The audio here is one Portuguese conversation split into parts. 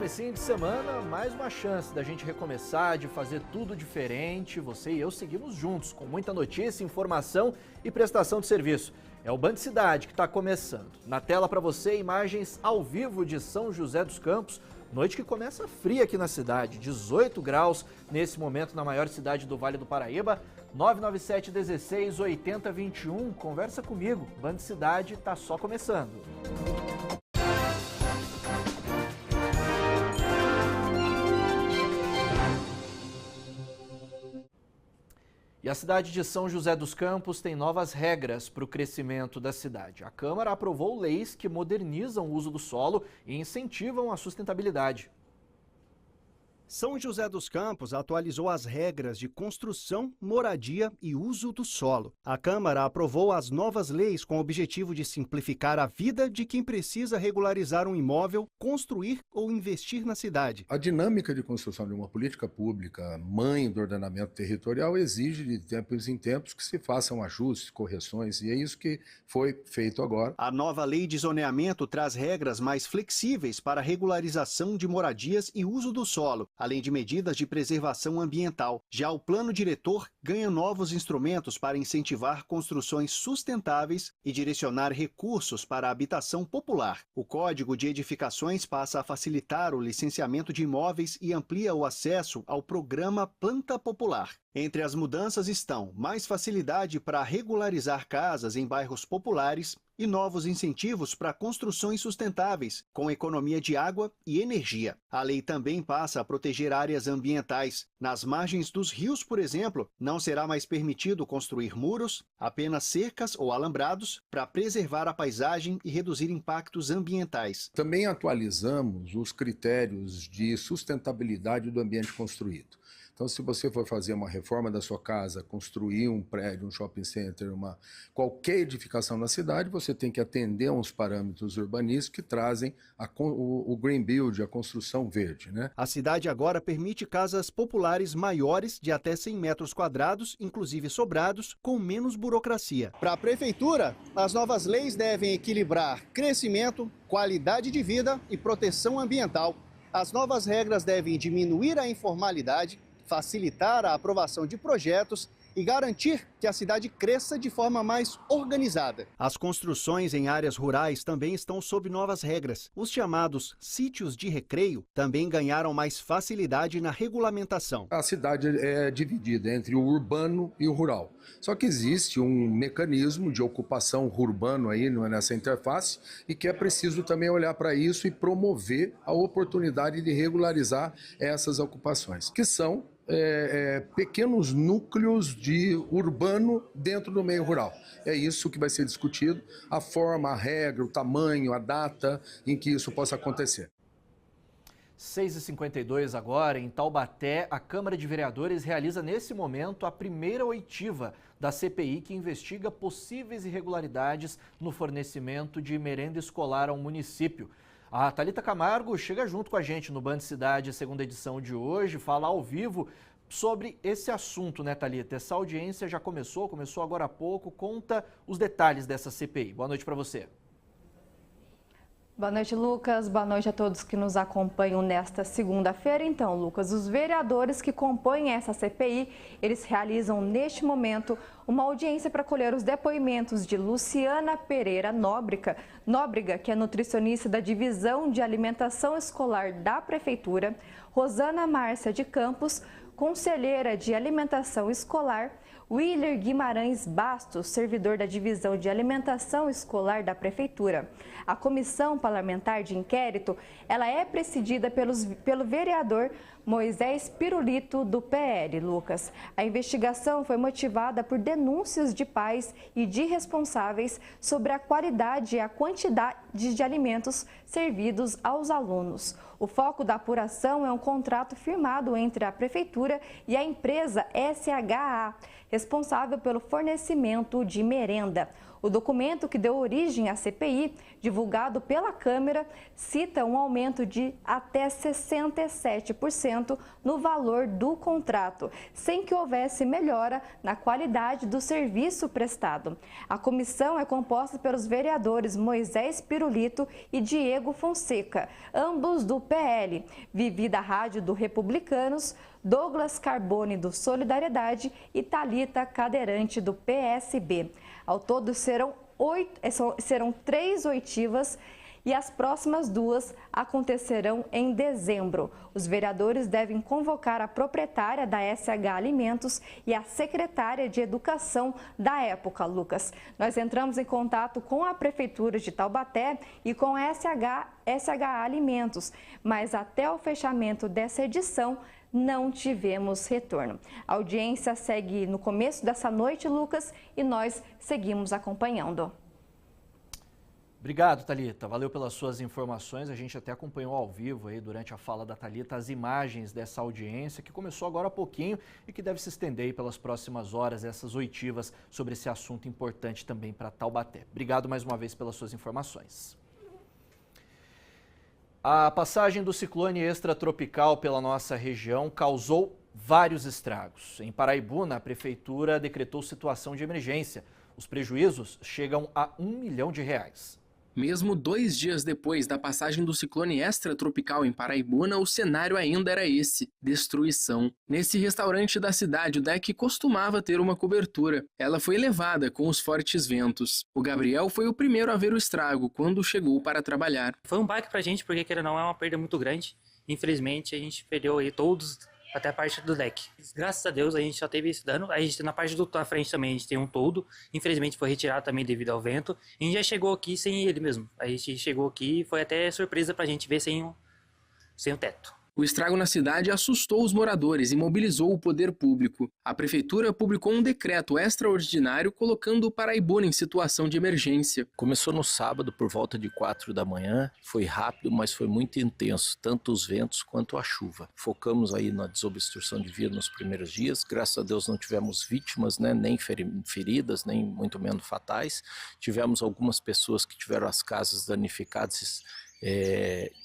comecinho de semana, mais uma chance da gente recomeçar, de fazer tudo diferente. Você e eu seguimos juntos, com muita notícia, informação e prestação de serviço. É o Band Cidade que está começando. Na tela para você, imagens ao vivo de São José dos Campos. Noite que começa fria aqui na cidade, 18 graus nesse momento na maior cidade do Vale do Paraíba. 997 16 80 21. Conversa comigo, Band Cidade está só começando. E a cidade de São José dos Campos tem novas regras para o crescimento da cidade. A Câmara aprovou leis que modernizam o uso do solo e incentivam a sustentabilidade. São José dos Campos atualizou as regras de construção, moradia e uso do solo. A Câmara aprovou as novas leis com o objetivo de simplificar a vida de quem precisa regularizar um imóvel, construir ou investir na cidade. A dinâmica de construção de uma política pública, mãe do ordenamento territorial, exige de tempos em tempos que se façam ajustes, correções, e é isso que foi feito agora. A nova lei de zoneamento traz regras mais flexíveis para a regularização de moradias e uso do solo, além de medidas de preservação ambiental. Já o plano diretor ganha novos instrumentos para incentivar construções sustentáveis e direcionar recursos para a habitação popular. O Código de Edificações passa a facilitar o licenciamento de imóveis e amplia o acesso ao programa Planta Popular. Entre as mudanças estão mais facilidade para regularizar casas em bairros populares e novos incentivos para construções sustentáveis, com economia de água e energia. A lei também passa a proteger áreas ambientais. Nas margens dos rios, por exemplo, não será mais permitido construir muros, apenas cercas ou alambrados, para preservar a paisagem e reduzir impactos ambientais. Também atualizamos os critérios de sustentabilidade do ambiente construído. Então, se você for fazer uma reforma da sua casa, construir um prédio, um shopping center, qualquer edificação na cidade, você tem que atender a uns parâmetros urbanísticos que trazem o Green Build, a construção verde, né? A cidade agora permite casas populares maiores de até 100 metros quadrados, inclusive sobrados, com menos burocracia. Para a Prefeitura, as novas leis devem equilibrar crescimento, qualidade de vida e proteção ambiental. As novas regras devem diminuir a informalidade, facilitar a aprovação de projetos e garantir que a cidade cresça de forma mais organizada. As construções em áreas rurais também estão sob novas regras. Os chamados sítios de recreio também ganharam mais facilidade na regulamentação. A cidade é dividida entre o urbano e o rural. Só que existe um mecanismo de ocupação urbano aí nessa interface e que é preciso também olhar para isso e promover a oportunidade de regularizar essas ocupações, que são pequenos núcleos de urbano dentro do meio rural. É isso que vai ser discutido, a forma, a regra, o tamanho, a data em que isso possa acontecer. 6h52 agora, em Taubaté, a Câmara de Vereadores realiza nesse momento a primeira oitiva da CPI que investiga possíveis irregularidades no fornecimento de merenda escolar ao município. A Thalita Camargo chega junto com a gente no Band Cidade, segunda edição de hoje, fala ao vivo sobre esse assunto, né, Thalita? Essa audiência já começou agora há pouco. Conta os detalhes dessa CPI. Boa noite para você. Boa noite, Lucas. Boa noite a todos que nos acompanham nesta segunda-feira. Então, Lucas, os vereadores que compõem essa CPI, eles realizam neste momento uma audiência para colher os depoimentos de Luciana Pereira Nóbrega, que é nutricionista da Divisão de Alimentação Escolar da Prefeitura, Rosana Márcia de Campos, conselheira de Alimentação Escolar, Willer Guimarães Bastos, servidor da Divisão de Alimentação Escolar da Prefeitura. A comissão parlamentar de inquérito, ela é presidida pelo vereador Moisés Pirulito, do PL, Lucas. A investigação foi motivada por denúncias de pais e de responsáveis sobre a qualidade e a quantidade de alimentos servidos aos alunos. O foco da apuração é um contrato firmado entre a Prefeitura e a empresa SHA, responsável pelo fornecimento de merenda. O documento que deu origem à CPI, divulgado pela Câmara, cita um aumento de até 67% no valor do contrato, sem que houvesse melhora na qualidade do serviço prestado. A comissão é composta pelos vereadores Moisés Pirulito e Diego Fonseca, ambos do PL, Vivi da Rádio do Republicanos, Douglas Carbone do Solidariedade e Thalita Cadeirante do PSB. Ao todo serão 3 oitivas e as próximas 2 acontecerão em dezembro. Os vereadores devem convocar a proprietária da SH Alimentos e a secretária de Educação da época, Lucas. Nós entramos em contato com a Prefeitura de Taubaté e com a SH Alimentos, mas até o fechamento dessa edição não tivemos retorno. A audiência segue no começo dessa noite, Lucas, e nós seguimos acompanhando. Obrigado, Thalita. Valeu pelas suas informações. A gente até acompanhou ao vivo aí durante a fala da Thalita as imagens dessa audiência que começou agora há pouquinho e que deve se estender aí pelas próximas horas, essas oitivas sobre esse assunto importante também para Taubaté. Obrigado mais uma vez pelas suas informações. A passagem do ciclone extratropical pela nossa região causou vários estragos. Em Paraibuna, a prefeitura decretou situação de emergência. Os prejuízos chegam a R$ 1 milhão. Mesmo 2 dias depois da passagem do ciclone extratropical em Paraibuna, o cenário ainda era esse: destruição. Nesse restaurante da cidade, o deck costumava ter uma cobertura. Ela foi levada com os fortes ventos. O Gabriel foi o primeiro a ver o estrago quando chegou para trabalhar. Foi um baque pra gente, porque querendo ou não é uma perda muito grande. Infelizmente, a gente perdeu aí todos, até a parte do deck. Graças a Deus a gente só teve esse dano. A gente na parte da frente também a gente tem um toldo. Infelizmente foi retirado também devido ao vento. A gente já chegou aqui sem ele mesmo. A gente chegou aqui e foi até surpresa pra gente ver sem o teto. O estrago na cidade assustou os moradores e mobilizou o poder público. A prefeitura publicou um decreto extraordinário colocando o Paraibuna em situação de emergência. Começou no sábado por volta de 4 da manhã, foi rápido, mas foi muito intenso, tanto os ventos quanto a chuva. Focamos aí na desobstrução de via nos primeiros dias, graças a Deus não tivemos vítimas, né, nem feridas, nem muito menos fatais. Tivemos algumas pessoas que tiveram as casas danificadas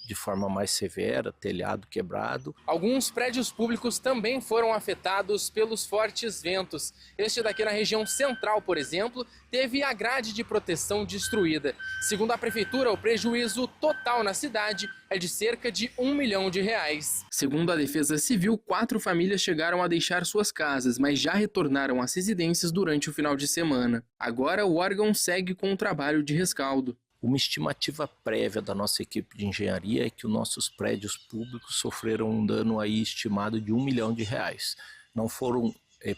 de forma mais severa, telhado quebrado. Alguns prédios públicos também foram afetados pelos fortes ventos. Este daqui na região central, por exemplo, teve a grade de proteção destruída. Segundo a prefeitura, o prejuízo total na cidade é de cerca de R$ 1 milhão. Segundo a Defesa Civil, 4 famílias chegaram a deixar suas casas, mas já retornaram às residências durante o final de semana. Agora o órgão segue com o trabalho de rescaldo. Uma estimativa prévia da nossa equipe de engenharia é que os nossos prédios públicos sofreram um dano aí estimado de R$ 1 milhão. Não foram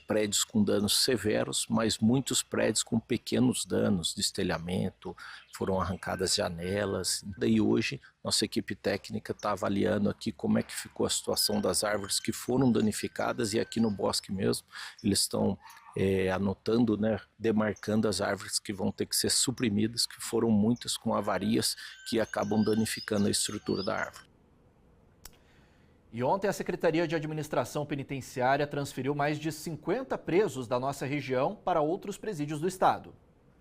prédios com danos severos, mas muitos prédios com pequenos danos, destelhamento, foram arrancadas janelas. Daí hoje nossa equipe técnica está avaliando aqui como é que ficou a situação das árvores que foram danificadas e aqui no bosque mesmo eles estão anotando, né, demarcando as árvores que vão ter que ser suprimidas, que foram muitas com avarias que acabam danificando a estrutura da árvore. E ontem a Secretaria de Administração Penitenciária transferiu mais de 50 presos da nossa região para outros presídios do estado.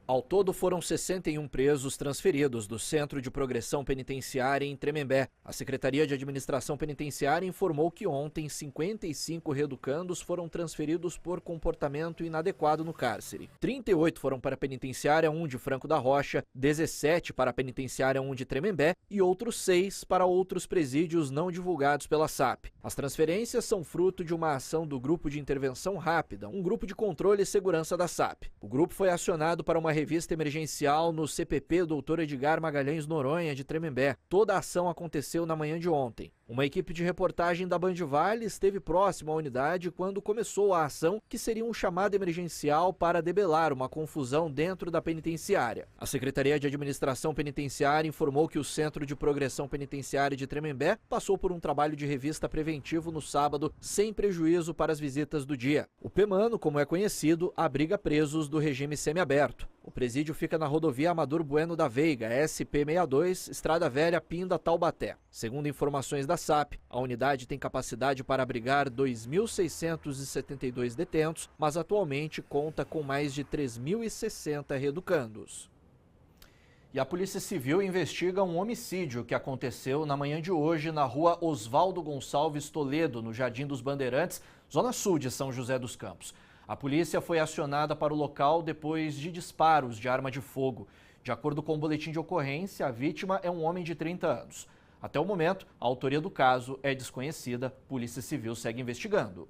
Ao todo, foram 61 presos transferidos do Centro de Progressão Penitenciária em Tremembé. A Secretaria de Administração Penitenciária informou que ontem 55 reeducandos foram transferidos por comportamento inadequado no cárcere. 38 foram para a Penitenciária 1 de Franco da Rocha, 17 para a Penitenciária 1 de Tremembé e outros 6 para outros presídios não divulgados pela SAP. As transferências são fruto de uma ação do Grupo de Intervenção Rápida, um grupo de controle e segurança da SAP. O grupo foi acionado para uma revista emergencial no CPP Dr. Edgar Magalhães Noronha de Tremembé. Toda a ação aconteceu na manhã de ontem. Uma equipe de reportagem da Band Vale esteve próxima à unidade quando começou a ação, que seria um chamado emergencial para debelar uma confusão dentro da penitenciária. A Secretaria de Administração Penitenciária informou que o Centro de Progressão Penitenciária de Tremembé passou por um trabalho de revista preventivo no sábado, sem prejuízo para as visitas do dia. O PEMANO, como é conhecido, abriga presos do regime semiaberto. O presídio fica na rodovia Amador Bueno da Veiga, SP-62, Estrada Velha, Pinda, Taubaté. Segundo informações da da SAP. A unidade tem capacidade para abrigar 2.672 detentos, mas atualmente conta com mais de 3.060 reeducandos. E a Polícia Civil investiga um homicídio que aconteceu na manhã de hoje na rua Oswaldo Gonçalves Toledo, no Jardim dos Bandeirantes, zona sul de São José dos Campos. A polícia foi acionada para o local depois de disparos de arma de fogo. De acordo com o boletim de ocorrência, a vítima é um homem de 30 anos. Até o momento, a autoria do caso é desconhecida. A Polícia Civil segue investigando.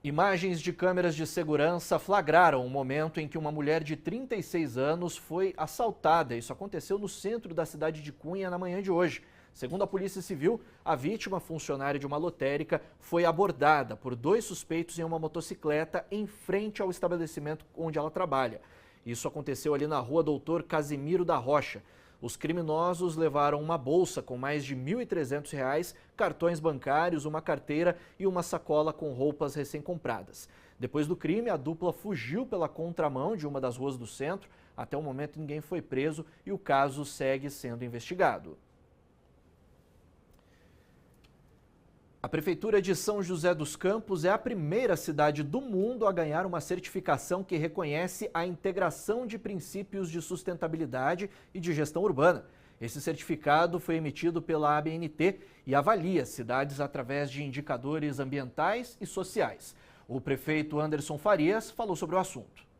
Imagens de câmeras de segurança flagraram o momento em que uma mulher de 36 anos foi assaltada. Isso aconteceu no centro da cidade de Cunha na manhã de hoje. Segundo a Polícia Civil, a vítima, funcionária de uma lotérica, foi abordada por 2 suspeitos em uma motocicleta em frente ao estabelecimento onde ela trabalha. Isso aconteceu ali na rua Doutor Casimiro da Rocha. Os criminosos levaram uma bolsa com mais de R$ 1.300, cartões bancários, uma carteira e uma sacola com roupas recém-compradas. Depois do crime, a dupla fugiu pela contramão de uma das ruas do centro. Até o momento, ninguém foi preso e o caso segue sendo investigado. A Prefeitura de São José dos Campos é a primeira cidade do mundo a ganhar uma certificação que reconhece a integração de princípios de sustentabilidade e de gestão urbana. Esse certificado foi emitido pela ABNT e avalia cidades através de indicadores ambientais e sociais. O prefeito Anderson Farias falou sobre o assunto.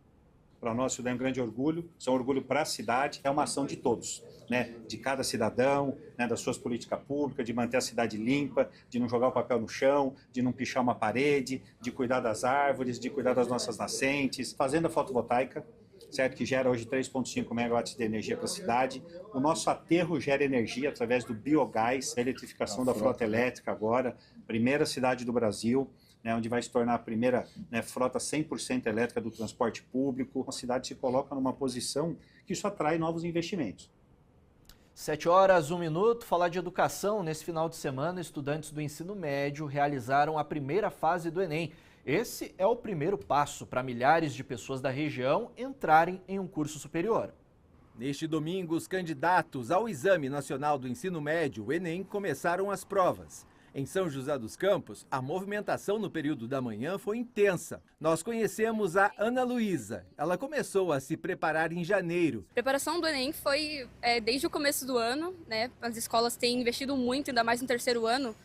Para nós isso é um grande orgulho, isso é um orgulho para a cidade, é uma ação de todos, né? De cada cidadão, né? Das suas políticas públicas, de manter a cidade limpa, de não jogar o papel no chão, de não pichar uma parede, de cuidar das árvores, de cuidar das nossas nascentes, fazenda fotovoltaica, certo? Que gera hoje 3,5 megawatts de energia para a cidade. O nosso aterro gera energia através do biogás, a eletrificação da frota elétrica agora, primeira cidade do Brasil, né, onde vai se tornar a primeira, né, frota 100% elétrica do transporte público. A cidade se coloca numa posição que isso atrai novos investimentos. 7h01. Falar de educação. Nesse final de semana, estudantes do ensino médio realizaram a primeira fase do Enem. Esse é o primeiro passo para milhares de pessoas da região entrarem em um curso superior. Neste domingo, os candidatos ao Exame Nacional do Ensino Médio, o Enem, começaram as provas. Em São José dos Campos, a movimentação no período da manhã foi intensa. Nós conhecemos a Ana Luísa. Ela começou a se preparar em janeiro. A preparação do Enem foi desde o começo do ano, né? As escolas têm investido muito, ainda mais no terceiro ano,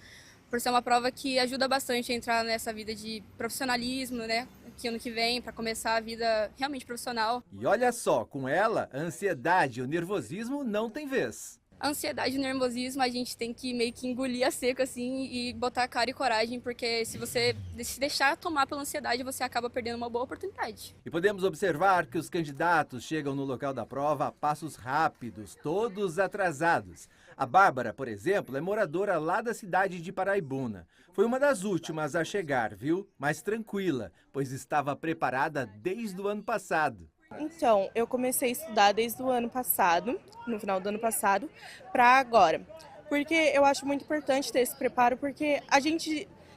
por ser uma prova que ajuda bastante a entrar nessa vida de profissionalismo, né? Que ano que vem, para começar a vida realmente profissional. E olha só, com ela, a ansiedade e o nervosismo não tem vez. A ansiedade e o nervosismo a gente tem que meio que engolir a seco assim e botar cara e coragem, porque se você se deixar tomar pela ansiedade, você acaba perdendo uma boa oportunidade. E podemos observar que os candidatos chegam no local da prova a passos rápidos, todos atrasados. A Bárbara, por exemplo, é moradora lá da cidade de Paraibuna. Foi uma das últimas a chegar, viu? Mas tranquila, pois estava preparada desde o ano passado. Então, eu comecei a estudar desde o ano passado, no final do ano passado, para agora. Porque eu acho muito importante ter esse preparo, porque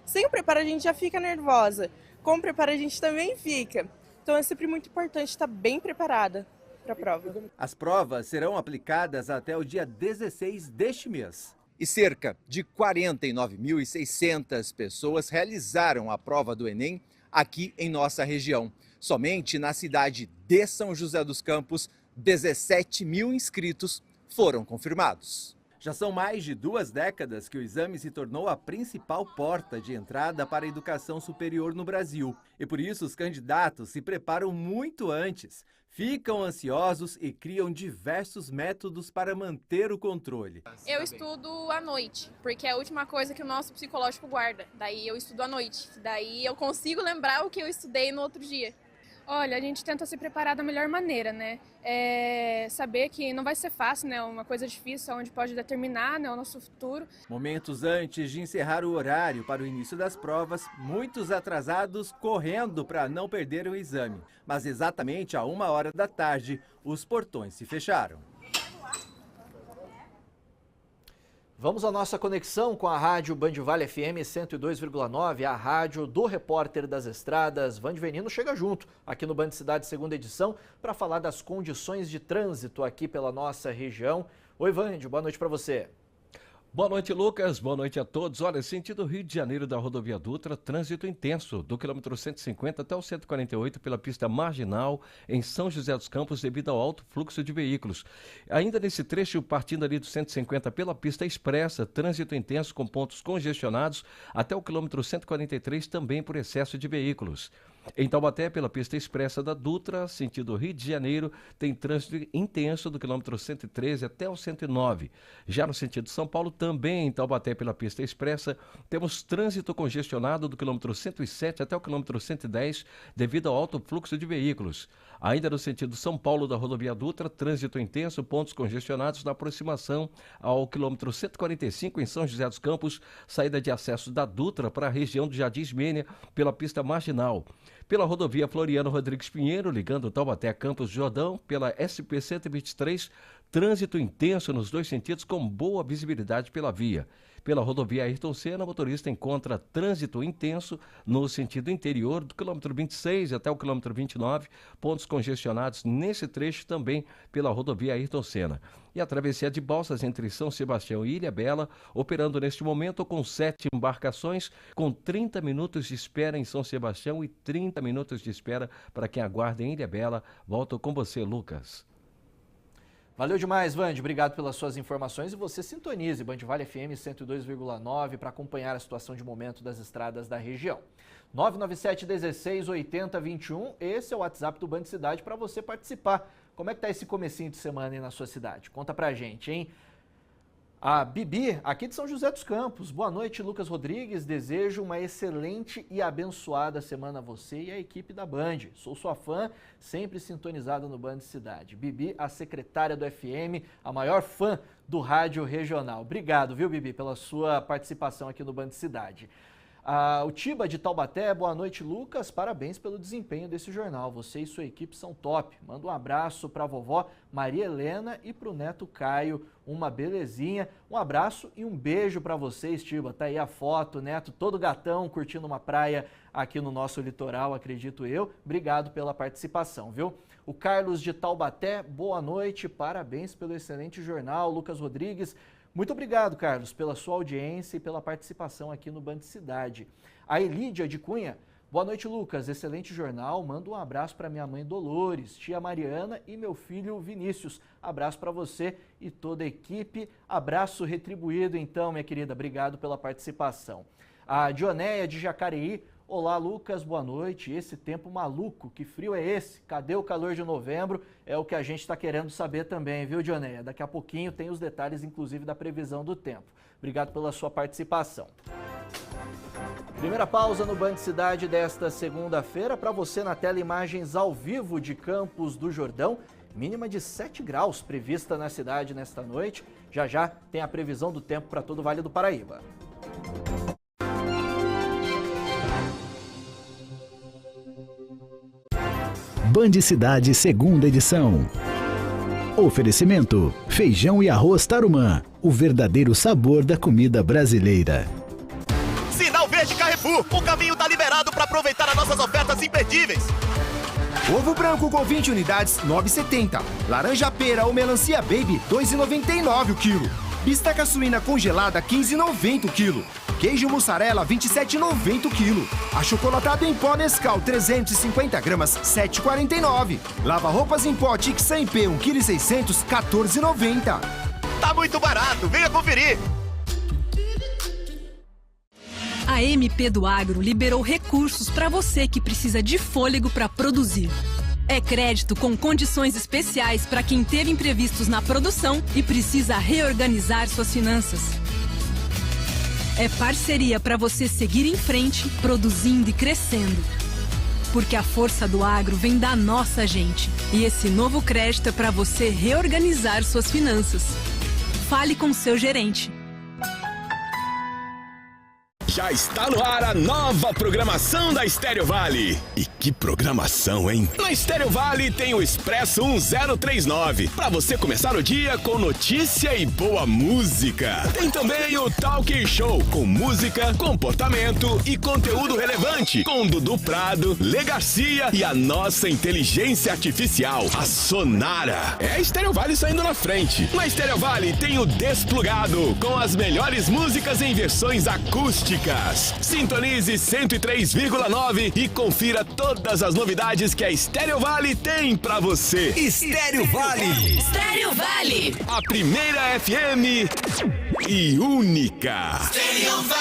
sem o preparo a gente já fica nervosa. Com o preparo a gente também fica. Então é sempre muito importante estar bem preparada para a prova. As provas serão aplicadas até o dia 16 deste mês. E cerca de 49.600 pessoas realizaram a prova do Enem aqui em nossa região. Somente na cidade de São José dos Campos, 17 mil inscritos foram confirmados. Já são mais de 2 décadas que o exame se tornou a principal porta de entrada para a educação superior no Brasil. E por isso os candidatos se preparam muito antes, ficam ansiosos e criam diversos métodos para manter o controle. Eu estudo à noite, porque é a última coisa que o nosso psicológico guarda. Daí eu estudo à noite, daí eu consigo lembrar o que eu estudei no outro dia. Olha, a gente tenta se preparar da melhor maneira, né? Saber que não vai ser fácil, né? Uma coisa difícil, onde pode determinar, né, o nosso futuro. Momentos antes de encerrar o horário para o início das provas, muitos atrasados correndo para não perder o exame. Mas exatamente a 1h da tarde, os portões se fecharam. Vamos à nossa conexão com a rádio Band Vale FM 102,9, a rádio do repórter das estradas. Vande Venino chega junto aqui no Band Cidade, segunda edição, para falar das condições de trânsito aqui pela nossa região. Oi, Vande, boa noite para você. Boa noite, Lucas. Boa noite a todos. Olha, sentido Rio de Janeiro da rodovia Dutra, trânsito intenso do quilômetro 150 até o 148 pela pista marginal em São José dos Campos devido ao alto fluxo de veículos. Ainda nesse trecho, partindo ali do 150 pela pista expressa, trânsito intenso com pontos congestionados até o quilômetro 143 também por excesso de veículos. Em Taubaté, pela pista expressa da Dutra, sentido Rio de Janeiro, tem trânsito intenso do quilômetro 113 até o 109. Já no sentido São Paulo, também em Taubaté, pela pista expressa, temos trânsito congestionado do quilômetro 107 até o quilômetro 110, devido ao alto fluxo de veículos. Ainda no sentido São Paulo da rodovia Dutra, trânsito intenso, pontos congestionados na aproximação ao quilômetro 145 em São José dos Campos, saída de acesso da Dutra para a região do Jardim Ismênia pela pista marginal. Pela rodovia Floriano Rodrigues Pinheiro, ligando Taubaté a Campos do Jordão, pela SP 123, trânsito intenso nos dois sentidos com boa visibilidade pela via. Pela rodovia Ayrton Senna, o motorista encontra trânsito intenso no sentido interior do quilômetro 26 até o quilômetro 29, pontos congestionados nesse trecho também pela rodovia Ayrton Senna. E a travessia de balsas entre São Sebastião e Ilhabela, operando neste momento com 7 embarcações, com 30 minutos de espera em São Sebastião e 30 minutos de espera para quem aguarda em Ilhabela. Volto com você, Lucas. Valeu demais, Vande. Obrigado pelas suas informações e você sintonize Band Vale FM 102,9 para acompanhar a situação de momento das estradas da região. 997 16 80 21, esse é o WhatsApp do Band Cidade para você participar. Como é que tá esse comecinho de semana aí na sua cidade? Conta pra gente, hein? A Bibi, aqui de São José dos Campos. Boa noite, Lucas Rodrigues. Desejo uma excelente e abençoada semana a você e a equipe da Band. Sou sua fã, sempre sintonizada no Band Cidade. Bibi, a secretária do FM, a maior fã do rádio regional. Obrigado, viu, Bibi, pela sua participação aqui no Band Cidade. O Tiba de Taubaté, boa noite, Lucas. Parabéns pelo desempenho desse jornal. Você e sua equipe são top. Manda um abraço para a vovó Maria Helena e para o neto Caio. Uma belezinha. Um abraço e um beijo para vocês, Tiba. Tá aí a foto, neto todo gatão, curtindo uma praia aqui no nosso litoral, acredito eu. Obrigado pela participação, viu? O Carlos de Taubaté, boa noite. Parabéns pelo excelente jornal, Lucas Rodrigues. Muito obrigado, Carlos, pela sua audiência e pela participação aqui no Band Cidade. A Elídia de Cunha, boa noite, Lucas, excelente jornal, manda um abraço para minha mãe Dolores, tia Mariana e meu filho Vinícius. Abraço para você e toda a equipe, abraço retribuído então, minha querida, obrigado pela participação. A Dionéia de Jacareí, olá, Lucas, boa noite. Esse tempo maluco, que frio é esse? Cadê o calor de novembro? É o que a gente está querendo saber também, viu, Dionéia? Daqui a pouquinho tem os detalhes, inclusive, da previsão do tempo. Obrigado pela sua participação. Primeira pausa no Band Cidade desta segunda-feira. Para você na tela, imagens ao vivo de Campos do Jordão. Mínima de 7 graus prevista na cidade nesta noite. Já já tem a previsão do tempo para todo o Vale do Paraíba. Band Cidade, segunda edição. Oferecimento: feijão e arroz Tarumã, o verdadeiro sabor da comida brasileira. Sinal Verde Carrefour, o caminho tá liberado para aproveitar as nossas ofertas imperdíveis. Ovo branco com 20 unidades, R$ 9,70. Laranja pera ou melancia baby, R$ 2,99 o quilo. Bisteca suína congelada, R$ 15,90 o quilo. Queijo mussarela, R$ 27,90 o quilo. Achocolatado em pó Nescau, 350 gramas, R$ 7,49. Lava roupas em pó Tic 100p, 1,6 kg, R$ 14,90. Tá muito barato, venha conferir. A MP do Agro liberou recursos para você que precisa de fôlego para produzir. É crédito com condições especiais para quem teve imprevistos na produção e precisa reorganizar suas finanças. É parceria para você seguir em frente, produzindo e crescendo. Porque a força do agro vem da nossa gente. E esse novo crédito é para você reorganizar suas finanças. Fale com seu gerente. Já está no ar a nova programação da Estéreo Vale. E que programação, hein? Na Estéreo Vale tem o Expresso 1039, para você começar o dia com notícia e boa música. Tem também o Talk Show, com música, comportamento e conteúdo relevante, com Dudu Prado, Lê Garcia e a nossa inteligência artificial, a Sonara. É a Estéreo Vale saindo na frente. Na Estéreo Vale tem o Desplugado, com as melhores músicas em versões acústicas. Sintonize 103,9 e confira todas as novidades que a Estéreo Vale tem pra você. Estéreo Vale. Estéreo Vale. A primeira FM e única. Estéreo Vale.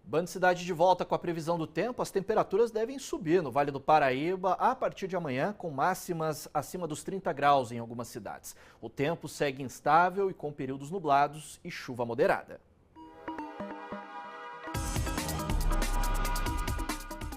Band Cidade de volta com a previsão do tempo. As temperaturas devem subir no Vale do Paraíba a partir de amanhã, com máximas acima dos 30 graus em algumas cidades. O tempo segue instável e com períodos nublados e chuva moderada.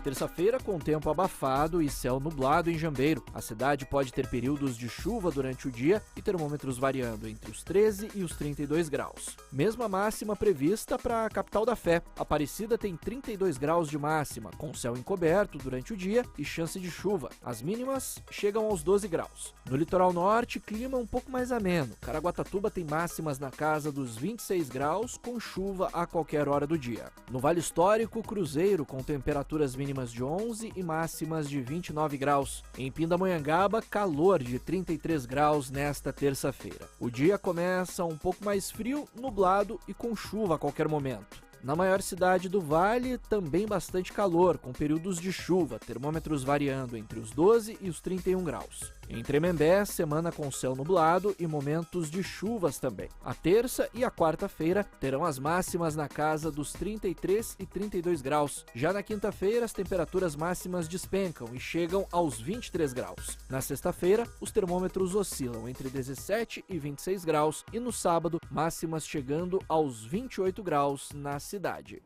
Terça-feira com tempo abafado e céu nublado em Jambeiro. A cidade pode ter períodos de chuva durante o dia e termômetros variando entre os 13 e os 32 graus. Mesma máxima prevista para a capital da Fé. Aparecida tem 32 graus de máxima, com céu encoberto durante o dia e chance de chuva. As mínimas chegam aos 12 graus. No litoral norte, clima um pouco mais ameno. Caraguatatuba tem máximas na casa dos 26 graus, com chuva a qualquer hora do dia. No Vale Histórico, Cruzeiro com temperaturas mínimas de 11 e máximas de 29 graus. Em Pindamonhangaba, calor de 33 graus nesta terça-feira. O dia começa um pouco mais frio, nublado e com chuva a qualquer momento. Na maior cidade do Vale, também bastante calor, com períodos de chuva, termômetros variando entre os 12 e os 31 graus. Em Tremembé, semana com céu nublado e momentos de chuvas também. A terça e a quarta-feira terão as máximas na casa dos 33 e 32 graus. Já na quinta-feira, as temperaturas máximas despencam e chegam aos 23 graus. Na sexta-feira, os termômetros oscilam entre 17 e 26 graus e no sábado, máximas chegando aos 28 graus na cidade.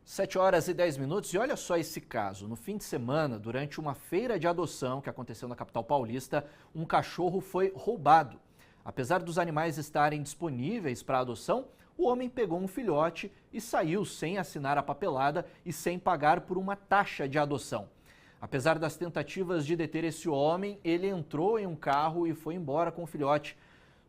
7 horas e 10 minutos e olha só esse caso. No fim de semana, durante uma feira de adoção que aconteceu na capital paulista, um cachorro foi roubado. Apesar dos animais estarem disponíveis para adoção, o homem pegou um filhote e saiu sem assinar a papelada e sem pagar por uma taxa de adoção. Apesar das tentativas de deter esse homem, ele entrou em um carro e foi embora com o filhote.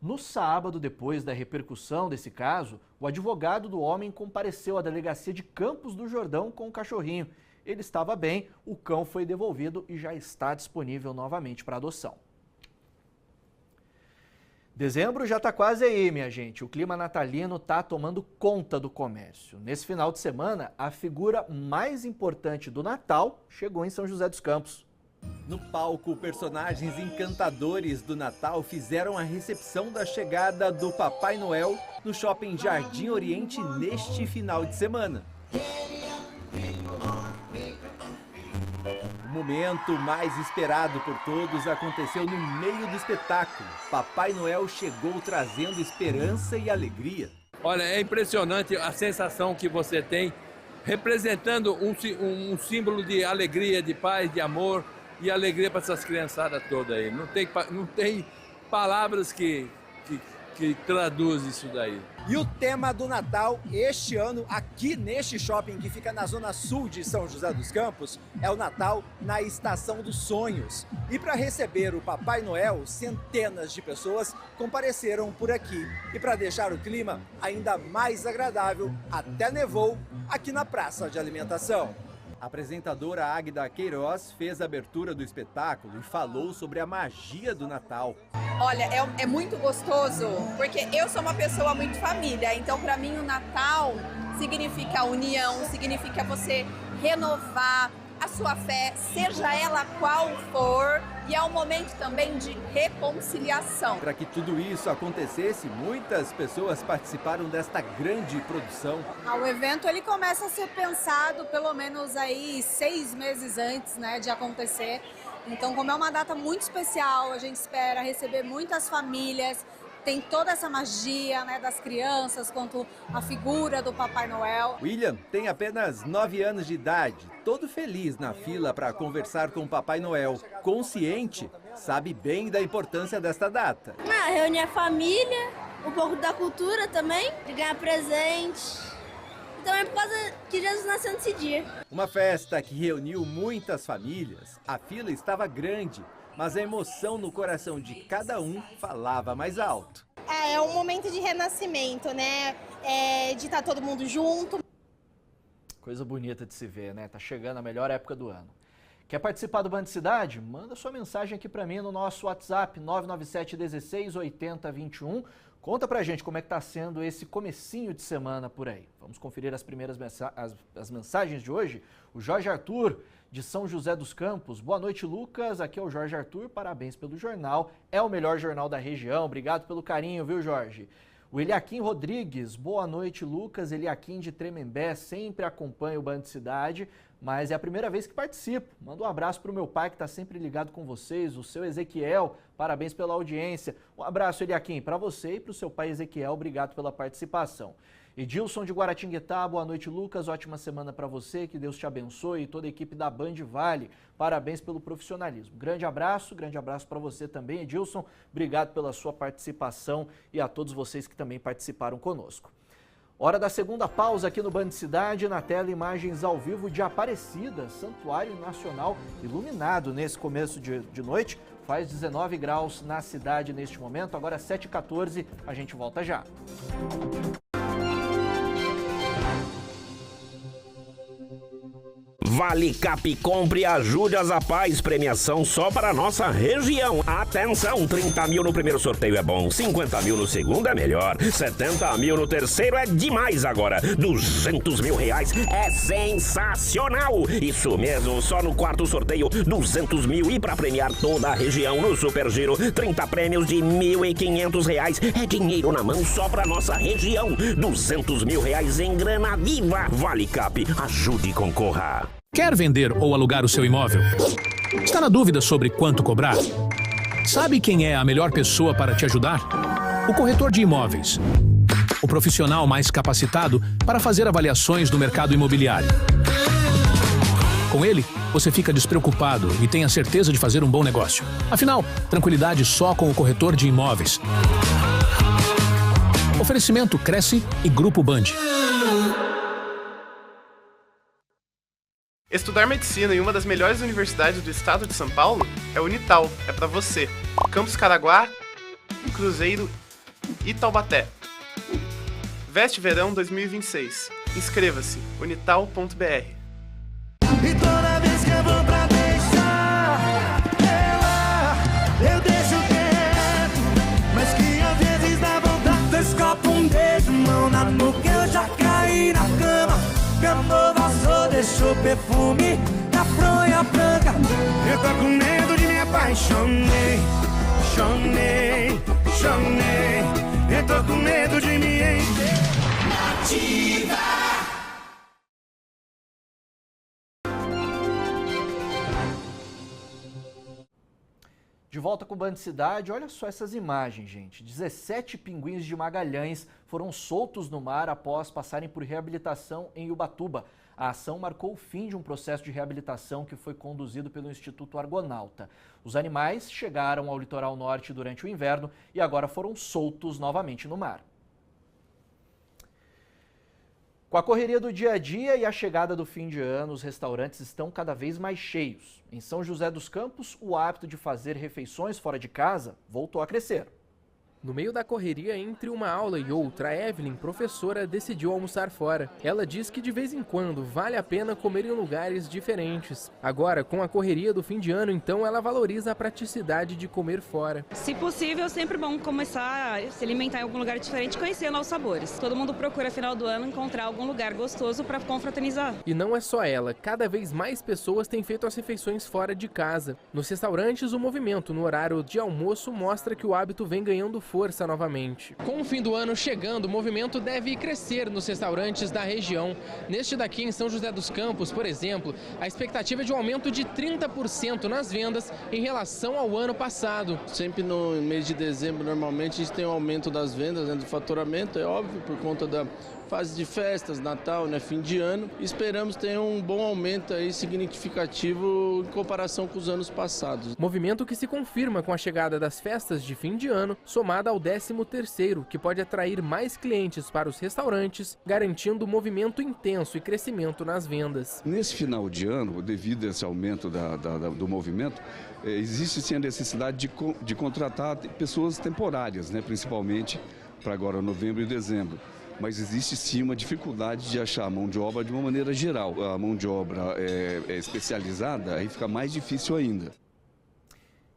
No sábado, depois da repercussão desse caso, o advogado do homem compareceu à delegacia de Campos do Jordão com o cachorrinho. Ele estava bem, o cão foi devolvido e já está disponível novamente para adoção. Dezembro já está quase aí, minha gente. O clima natalino está tomando conta do comércio. Nesse final de semana, a figura mais importante do Natal chegou em São José dos Campos. No palco, personagens encantadores do Natal fizeram a recepção da chegada do Papai Noel no Shopping Jardim Oriente neste final de semana. O momento mais esperado por todos aconteceu no meio do espetáculo. Papai Noel chegou trazendo esperança e alegria. Olha, é impressionante a sensação que você tem, representando um símbolo de alegria, de paz, de amor e alegria para essas criançadas todas aí. Não tem palavras que traduz isso daí. E o tema do Natal este ano, aqui neste shopping que fica na zona sul de São José dos Campos, é o Natal na Estação dos Sonhos. E para receber o Papai Noel, centenas de pessoas compareceram por aqui. E para deixar o clima ainda mais agradável, até nevou aqui na praça de alimentação. A apresentadora Águida Queiroz fez a abertura do espetáculo e falou sobre a magia do Natal. Olha, é muito gostoso, porque eu sou uma pessoa muito família, então para mim o Natal significa união, significa você renovar a sua fé, seja ela qual for, e é um momento também de reconciliação. Para que tudo isso acontecesse, muitas pessoas participaram desta grande produção. O evento ele começa a ser pensado pelo menos aí 6 meses antes, né, de acontecer. Então, como é uma data muito especial, a gente espera receber muitas famílias, tem toda essa magia, né, das crianças quanto a figura do Papai Noel. William tem apenas 9 anos de idade, todo feliz na fila para conversar com o Papai Noel. Consciente, sabe bem da importância desta data. Reunir a família, um pouco da cultura também, de ganhar presente. Então é por causa que Jesus nasceu nesse dia. Uma festa que reuniu muitas famílias. A fila estava grande, mas a emoção no coração de cada um falava mais alto. É um momento de renascimento, né? De estar todo mundo junto. Coisa bonita de se ver, né? Tá chegando a melhor época do ano. Quer participar do Band Cidade? Manda sua mensagem aqui para mim no nosso WhatsApp 997 16 80 21. Conta pra gente como é que tá sendo esse comecinho de semana por aí. Vamos conferir as primeiras as mensagens de hoje. O Jorge Arthur, de São José dos Campos. Boa noite, Lucas. Aqui é o Jorge Arthur. Parabéns pelo jornal. É o melhor jornal da região. Obrigado pelo carinho, viu, Jorge? O Eliakim Rodrigues. Boa noite, Lucas. Eliakim de Tremembé. Sempre acompanha o Band Cidade, mas é a primeira vez que participo. Manda um abraço para o meu pai, que está sempre ligado com vocês, o seu Ezequiel. Parabéns pela audiência. Um abraço, Eliakim, para você e para o seu pai Ezequiel. Obrigado pela participação. Edilson de Guaratinguetá, boa noite, Lucas. Ótima semana para você, que Deus te abençoe e toda a equipe da Band Vale. Parabéns pelo profissionalismo. Grande abraço para você também, Edilson. Obrigado pela sua participação e a todos vocês que também participaram conosco. Hora da segunda pausa aqui no Band Cidade. Na tela, imagens ao vivo de Aparecida, Santuário Nacional iluminado nesse começo de noite. Faz 19 graus na cidade neste momento. Agora 7h14, a gente volta já. Vale Cap, compre e ajude as Apaz, premiação só para a nossa região. Atenção, 30 mil no primeiro sorteio é bom, 50 mil no segundo é melhor, 70 mil no terceiro é demais agora, 200 mil reais é sensacional. Isso mesmo, só no quarto sorteio, 200 mil, e para premiar toda a região no Super Giro, 30 prêmios de R$1.500 é dinheiro na mão só para nossa região, 200 mil reais em grana viva. Vale Cap, ajude e concorra. Quer vender ou alugar o seu imóvel? Está na dúvida sobre quanto cobrar? Sabe quem é a melhor pessoa para te ajudar? O corretor de imóveis. O profissional mais capacitado para fazer avaliações do mercado imobiliário. Com ele, você fica despreocupado e tem a certeza de fazer um bom negócio. Afinal, tranquilidade só com o corretor de imóveis. Oferecimento Cresce e Grupo Band. Estudar medicina em uma das melhores universidades do estado de São Paulo é Unital, é pra você. Campus Caraguá, Cruzeiro e Taubaté. Veste Verão 2026. Inscreva-se, unital.br. E toda vez que eu vou pra deixar ela, eu deixo quieto, mas que às vezes dá vontade. Dois copos, um beijo, mão na nuca, eu já caí na cama. Meu amor vazou, deixou perfume na fronha branca. Eu tô com medo de me apaixonei, chonei. Eu tô com medo de me encher. Nativa. De volta com o Band Cidade, olha só essas imagens, gente. 17 pinguins de Magalhães foram soltos no mar após passarem por reabilitação em Ubatuba. A ação marcou o fim de um processo de reabilitação que foi conduzido pelo Instituto Argonauta. Os animais chegaram ao litoral norte durante o inverno e agora foram soltos novamente no mar. Com a correria do dia a dia e a chegada do fim de ano, os restaurantes estão cada vez mais cheios. Em São José dos Campos, o hábito de fazer refeições fora de casa voltou a crescer. No meio da correria entre uma aula e outra, a Evelyn, professora, decidiu almoçar fora. Ela diz que de vez em quando vale a pena comer em lugares diferentes. Agora, com a correria do fim de ano, então, ela valoriza a praticidade de comer fora. Se possível, é sempre bom começar a se alimentar em algum lugar diferente, conhecer novos sabores. Todo mundo procura, final do ano, encontrar algum lugar gostoso para confraternizar. E não é só ela, cada vez mais pessoas têm feito as refeições fora de casa. Nos restaurantes, o movimento no horário de almoço mostra que o hábito vem ganhando força novamente. Com o fim do ano chegando, o movimento deve crescer nos restaurantes da região. Neste daqui em São José dos Campos, por exemplo, a expectativa é de um aumento de 30% nas vendas em relação ao ano passado. Sempre no mês de dezembro, normalmente, a gente tem um aumento das vendas, do faturamento, é óbvio, por conta da fase de festas, Natal, fim de ano. Esperamos ter um bom aumento aí significativo em comparação com os anos passados. Movimento que se confirma com a chegada das festas de fim de ano, somada ao 13º, que pode atrair mais clientes para os restaurantes, garantindo movimento intenso e crescimento nas vendas. Nesse final de ano, devido a esse aumento do movimento, existe sim a necessidade de contratar pessoas temporárias, principalmente para agora novembro e dezembro. Mas existe sim uma dificuldade de achar mão de obra de uma maneira geral. A mão de obra é especializada, aí fica mais difícil ainda.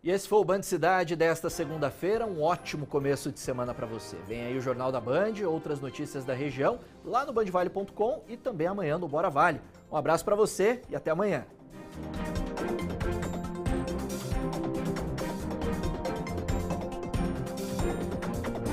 E esse foi o Band Cidade desta segunda-feira, um ótimo começo de semana para você. Vem aí o Jornal da Band, outras notícias da região, lá no bandvale.com e também amanhã no Bora Vale. Um abraço para você e até amanhã.